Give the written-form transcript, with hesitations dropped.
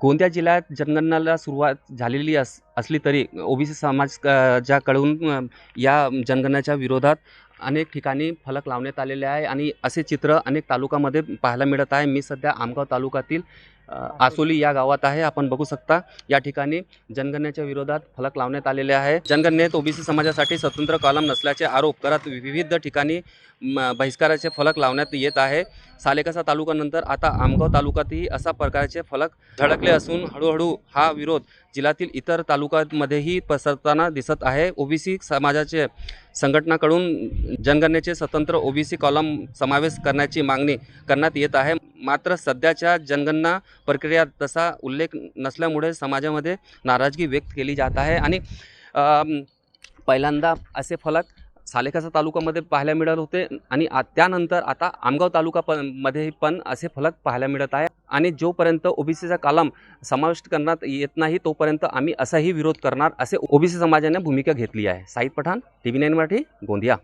गोंदिया जिल्ह्यात जनगणनेला सुरुवात झालेली असली तरी ओबीसी समाजाकडून या जनगणनेच्या विरोधात अनेक ठिकाणी फलक लावण्यात आलेले आहे आणि असे चित्र अनेक तालुक्यामध्ये पाहायला मिळत आहे। मी सध्या आमगाव तालुक्यातील आसोली या गावात आहे। आपण बघू शकता या ठिकाणी जनगणनेच्या विरोधात फलक लावण्यात आलेले आहे। जनगणनेत ओबीसी समाजासाठी स्वतंत्र कॉलम नसल्याचे आरोप करत विविध ठिकाणी बहिष्काराचे फलक लावण्यात येत आहे। सालेकसा तालुक्यानंतर आता आमगाव तालुक्यातही अशा प्रकारचे फलक झळकले असून हळूहळू हा विरोध जिल्ह्यातील इतर तालुक्यांमध्येही पसरताना दिसत आहे। ओबीसी समाजाचे संघटनाकडून जनगणनेचे स्वतंत्र ओबीसी कॉलम समावेश करण्याची मागणी करण्यात येत आहे। मात्र सध्याच्या जनगणना प्रक्रियेत तसा उल्लेख नसल्यामुळे समाजामध्ये नाराजगी व्यक्त केली जात आहे आणि पहिल्यांदा असे फलक सालेकसा तालुक्यामध्ये पाहायला मिळत होते आणि त्यानंतर आता आमगाव तालुक्यामध्ये पण असे फलक पाहायला मिळत आहे आणि जोपर्यंत ओबीसीचा कॉलम समाविष्ट करण्यात येत नाही तोपर्यंत आम्ही असाही विरोध करणार असे ओबीसी समाजाने भूमिका घेतली आहे। साईद पठाण, TV9 मराठी, गोंदिया।